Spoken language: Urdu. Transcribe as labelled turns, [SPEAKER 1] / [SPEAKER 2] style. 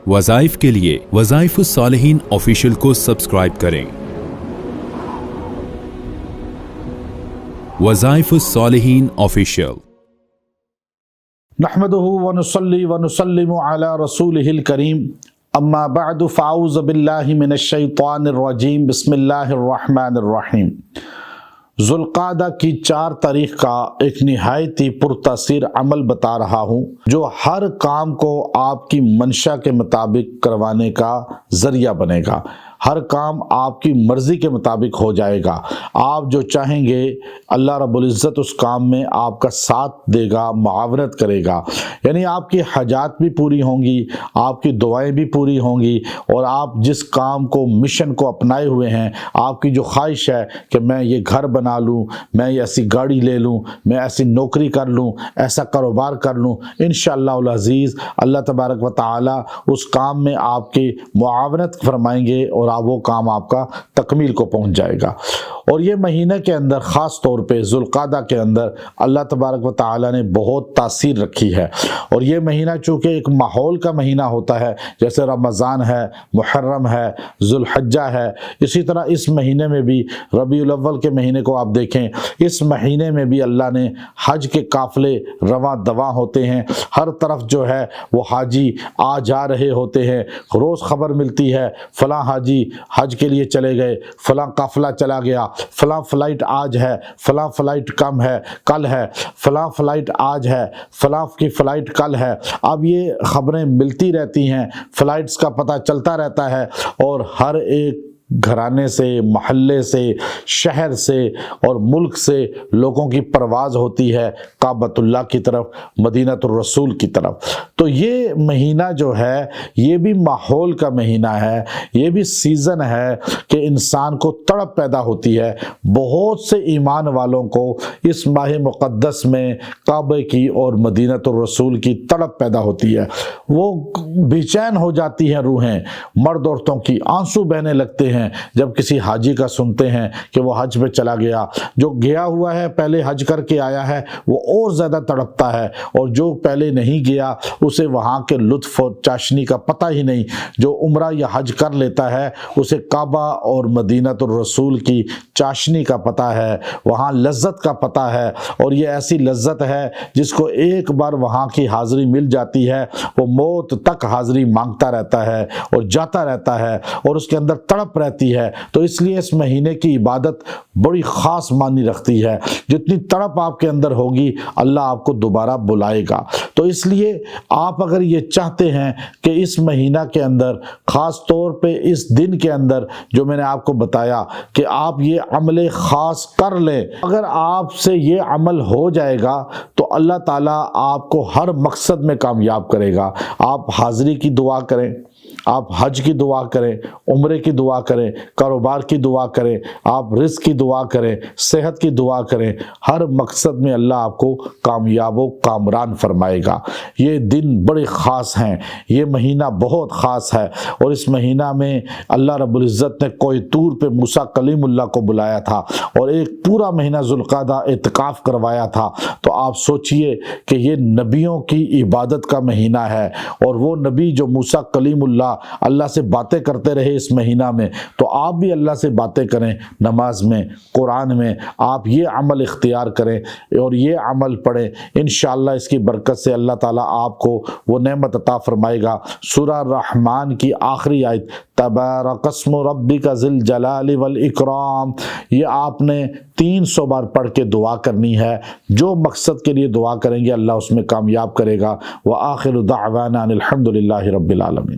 [SPEAKER 1] وظائف کے لیے وظائف الصالحین آفیشیل کو سبسکرائب کریں۔ وظائف الصالحین آفیشیل۔
[SPEAKER 2] نحمده ونصلي ونسلم على رسوله الكريم اما بعد فاعوذ باللہ من الشیطان الرجیم بسم اللہ الرحمن الرحیم۔ ذوالقعدہ کی 4 تاریخ کا ایک نہایت ہی پرتاثیر عمل بتا رہا ہوں جو ہر کام کو آپ کی منشا کے مطابق کروانے کا ذریعہ بنے گا۔ ہر کام آپ کی مرضی کے مطابق ہو جائے گا۔ آپ جو چاہیں گے اللہ رب العزت اس کام میں آپ کا ساتھ دے گا، معاونت کرے گا، یعنی آپ کی حاجات بھی پوری ہوں گی، آپ کی دعائیں بھی پوری ہوں گی، اور آپ جس کام کو مشن کو اپنائے ہوئے ہیں، آپ کی جو خواہش ہے کہ میں یہ گھر بنا لوں، میں یہ ایسی گاڑی لے لوں، میں ایسی نوکری کر لوں، ایسا کاروبار کر لوں، انشاءاللہ العزیز اللہ تبارک و تعالی اس کام میں آپ کی معاونت فرمائیں گے اور وہ کام آپ کا تکمیل کو پہنچ جائے گا۔ اور یہ مہینے کے اندر خاص طور پہ ذوالقعدہ کے اندر اللہ تبارک و تعالی نے بہت تاثیر رکھی ہے، اور یہ مہینہ چونکہ ایک ماحول کا مہینہ ہوتا ہے، جیسے رمضان ہے، محرم ہے، ذوالحجہ ہے، اسی طرح اس مہینے میں بھی ربیع الاول کے مہینے کو آپ دیکھیں، اس مہینے میں بھی اللہ نے حج کے قافلے رواں دواں ہوتے ہیں، ہر طرف جو ہے وہ حاجی آ جا رہے ہوتے ہیں، روز خبر ملتی ہے فلاں حاجی حج کے لیے چلے گئے، فلاں قافلہ چلا گیا، فلاں فلائٹ آج ہے، فلاں فلائٹ کم ہے کل ہے، فلاں فلائٹ آج ہے، فلاں کی فلائٹ کل ہے۔ اب یہ خبریں ملتی رہتی ہیں، فلائٹس کا پتہ چلتا رہتا ہے، اور ہر ایک گھرانے سے، محلے سے، شہر سے اور ملک سے لوگوں کی پرواز ہوتی ہے کعبۃ اللہ کی طرف، مدینہ الرسول کی طرف۔ تو یہ مہینہ جو ہے یہ بھی ماحول کا مہینہ ہے، یہ بھی سیزن ہے کہ انسان کو تڑپ پیدا ہوتی ہے۔ بہت سے ایمان والوں کو اس ماہ مقدس میں کعبے کی اور مدینہ الرسول کی تڑپ پیدا ہوتی ہے، وہ بے چین ہو جاتی ہیں روحیں، مرد عورتوں کی آنسو بہنے لگتے ہیں جب کسی حاجی کا سنتے ہیں کہ وہ حج پہ چلا گیا۔ جو گیا ہوا ہے پہلے حج کر کے آیا ہے وہ اور زیادہ تڑپتا ہے، اور جو پہلے نہیں گیا اسے وہاں کے لطف اور چاشنی کا پتہ ہی نہیں۔ جو عمرہ یا حج کر لیتا ہے اسے کعبہ اور مدینہ الرسول کی چاشنی کا پتہ ہے، وہاں لذت کا پتہ ہے، اور یہ ایسی لذت ہے جس کو ایک بار وہاں کی حاضری مل جاتی ہے وہ موت تک حاضری مانگتا رہتا ہے اور جاتا رہتا ہے، اور اس کے اندر تڑپ رہتی ہے۔ تو اس لیے اس مہینے کی عبادت بڑی خاص معنی رکھتی ہے، جتنی تڑپ آپ کے اندر ہوگی اللہ آپ کو دوبارہ بلائے گا۔ تو اس لیے آپ اگر یہ چاہتے ہیں کہ اس مہینہ کے اندر خاص طور پہ اس دن کے اندر جو میں نے آپ کو بتایا کہ آپ یہ عمل خاص کر لیں، اگر آپ سے یہ عمل ہو جائے گا تو اللہ تعالیٰ آپ کو ہر مقصد میں کامیاب کرے گا۔ آپ حاضری کی دعا کریں، آپ حج کی دعا کریں، عمرے کی دعا کریں، کاروبار کی دعا کریں، آپ رزق کی دعا کریں، صحت کی دعا کریں، ہر مقصد میں اللہ آپ کو کامیاب و کامران فرمائے گا۔ یہ دن بڑے خاص ہیں، یہ مہینہ بہت خاص ہے، اور اس مہینہ میں اللہ رب العزت نے کوہ طور پہ موسیٰ کلیم اللہ کو بلایا تھا، اور ایک پورا مہینہ ذوالقعدہ اعتکاف کروایا تھا۔ تو آپ سوچئے کہ یہ نبیوں کی عبادت کا مہینہ ہے، اور وہ نبی جو موسیٰ کلیم اللہ سے باتیں کرتے رہے اس مہینہ میں، تو آپ بھی اللہ سے باتیں کریں نماز میں، قرآن میں، آپ یہ عمل اختیار کریں اور یہ عمل پڑھیں، انشاءاللہ اس کی برکت سے اللہ تعالیٰ آپ کو وہ نعمت عطا فرمائے گا۔ سورہ رحمان کی آخری آیت تبارک اسم ربک ذی الجلال والاکرام، یہ آپ نے 300 بار پڑھ کے دعا کرنی ہے۔ جو مقصد کے لیے دعا کریں گے اللہ اس میں کامیاب کرے گا۔ وآخر دعوانا ان الحمد للہ رب العالمین۔